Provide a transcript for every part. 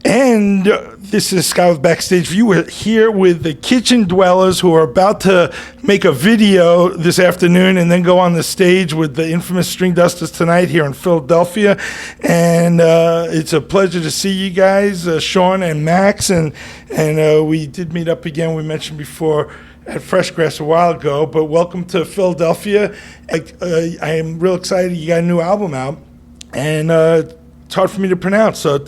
And this is Scott with Backstage View. We're here with the Kitchen Dwellers, who are about to make a video this afternoon and then go on the stage with the infamous String Dusters tonight here in Philadelphia. And it's a pleasure to see you guys, Sean and Max. And we did meet up again, we mentioned before, at Fresh Grass a while ago. But welcome to Philadelphia. I am real excited you got a new album out. And it's hard for me to pronounce, so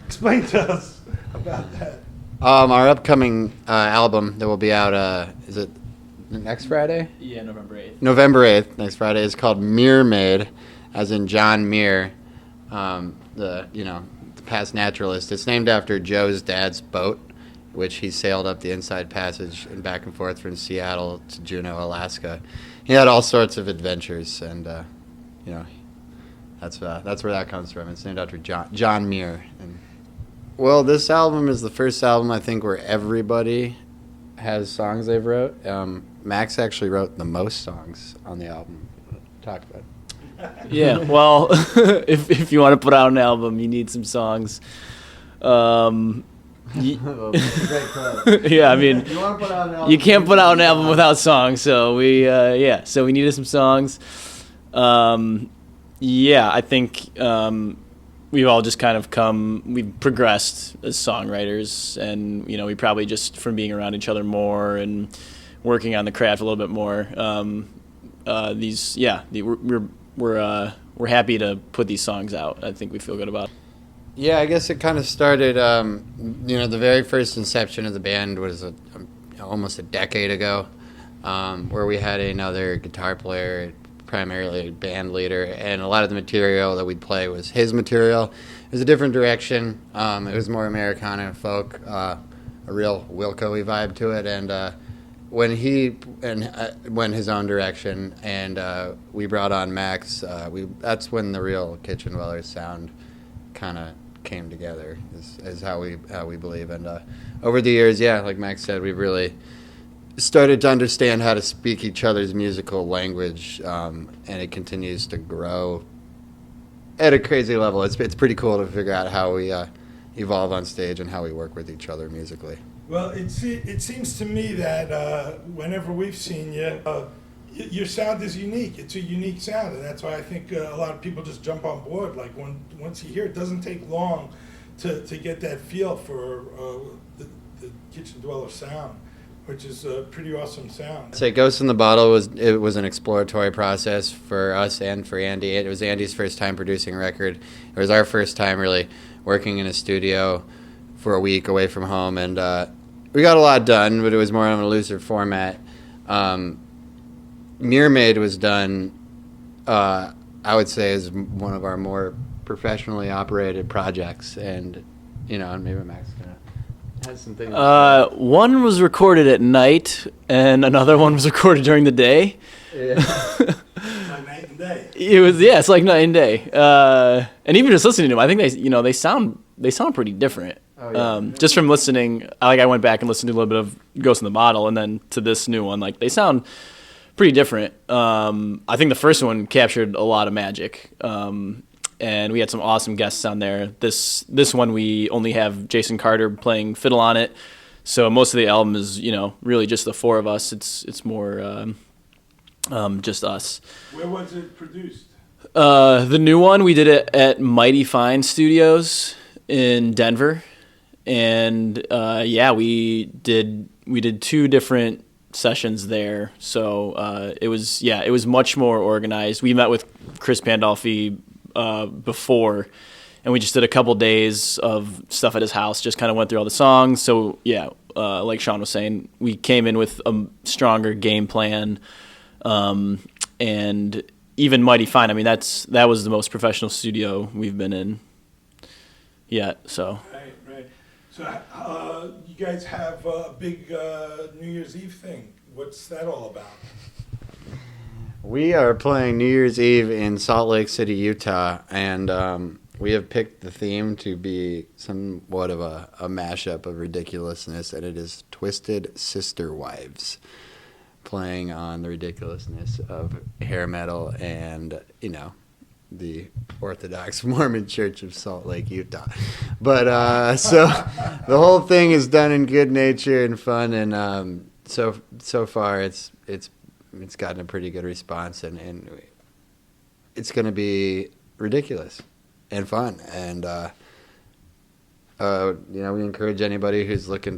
explain to us about that. Our upcoming album that will be out, is it next Friday? Yeah, November 8th. November 8th, next Friday, is called Muir Made, as in John Muir, the past naturalist. It's named after Joe's dad's boat, which he sailed up the Inside Passage and back and forth from Seattle to Juneau, Alaska. He had all sorts of adventures, and that's where that comes from. It's named after John Muir. Well, this album is the first album, I think, where everybody has songs they've wrote. Max actually wrote the most songs on the album. Talk about it. Yeah, well, if you want to put out an album, you need some songs. Yeah, I mean, you can't put out an album without songs, so we needed some songs. Yeah, I think we've all just kind of we've progressed as songwriters, and we probably just from being around each other more and working on the craft a little bit more. We're happy to put these songs out. I think we feel good about it. Yeah, I guess it kind of started. The very first inception of the band was almost a decade ago, where we had another guitar player, primarily a band leader, and a lot of the material that we'd play was his material. It was a different direction. It was more Americana folk, a real Wilco-y vibe to it, and when he went his own direction, and we brought on Max, that's when the real Kitchen Dwellers sound kind of came together, is how we believe. And over the years, yeah, like Max said, we've really started to understand how to speak each other's musical language, and it continues to grow at a crazy level. It's pretty cool to figure out how we evolve on stage and how we work with each other musically. Well, it seems to me that whenever we've seen you, your sound is unique. It's a unique sound, and that's why I think a lot of people just jump on board. Like once you hear it, doesn't take long to get that feel for the Kitchen Dweller sound, which is a pretty awesome sound. I'd say Ghost in the Bottle was an exploratory process for us and for Andy. It was Andy's first time producing a record. It was our first time really working in a studio for a week away from home, and we got a lot done, but it was more on a looser format. Muir Made was done, I would say, as one of our more professionally operated projects, and maybe Max has some things. One was recorded at night, and another one was recorded during the day. Yeah. Like night and day. It's like night and day. And even just listening to them, I think they sound pretty different. Oh, yeah. Just from listening, I went back and listened to a little bit of Ghost in the Bottle, and then to this new one, like they sound pretty different. I think the first one captured a lot of magic, and we had some awesome guests on there. This one we only have Jason Carter playing fiddle on it, so most of the album is really just the four of us. It's more just us. Where was it produced? The new one, we did it at Mighty Fine Studios in Denver, and we did two different sessions there. So it was much more organized. We met with Chris Pandolfi before, and we just did a couple days of stuff at his house. Just kind of went through all the songs. So like Sean was saying, we came in with a stronger game plan, and even Mighty Fine. I mean, that was the most professional studio we've been in yet. So. Right. So you guys have a big New Year's Eve thing. What's that all about? We are playing New Year's Eve in Salt Lake City, Utah, and we have picked the theme to be somewhat of a mashup of ridiculousness, and it is Twisted Sister Wives, playing on the ridiculousness of hair metal and, the Orthodox Mormon Church of Salt Lake, Utah. But so the whole thing is done in good nature and fun, and so far it's gotten a pretty good response, and it's going to be ridiculous and fun, and we encourage anybody who's looking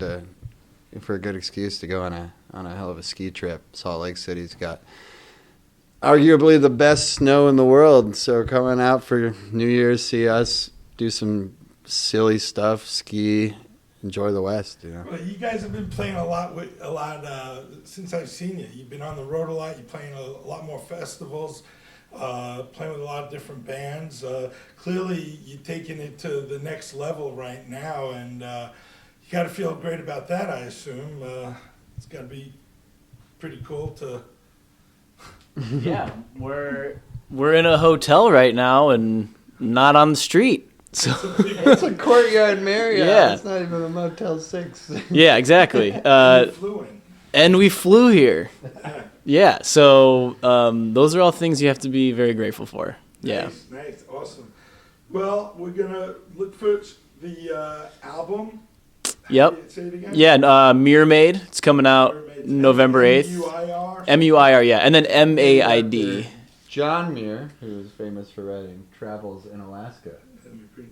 for a good excuse to go on a hell of a ski trip. Salt Lake City's got arguably the best snow in the world, so coming out for New Year's, see us do some silly stuff, ski, enjoy the West. Well, you guys have been playing a lot since I've seen you. You've been on the road a lot. You're playing a lot more festivals, playing with a lot of different bands. Clearly, you're taking it to the next level right now, and you got to feel great about that, I assume. It's got to be pretty cool to... Yeah, we're in a hotel right now and not on the street. So It's a Courtyard Marriott. Yeah. It's not even a Motel 6. yeah, exactly. And we flew here. Yeah, so those are all things you have to be very grateful for. Yeah. Nice, awesome. Well, we're gonna look for the album. Yep. Say it again. Yeah, Mirror Maid. It's coming out November 8th. MUIR. MUIR, yeah. And then MAID. John Muir, who's famous for writing Travels in Alaska,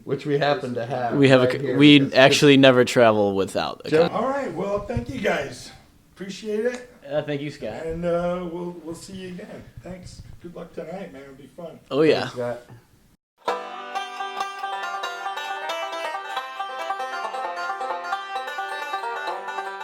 which we happen to have. We actually never travel without a copy. All right. Well, thank you guys. Appreciate it. Thank you, Scott. And we'll see you again. Thanks. Good luck tonight, man. It'll be fun. Oh, yeah. Scott.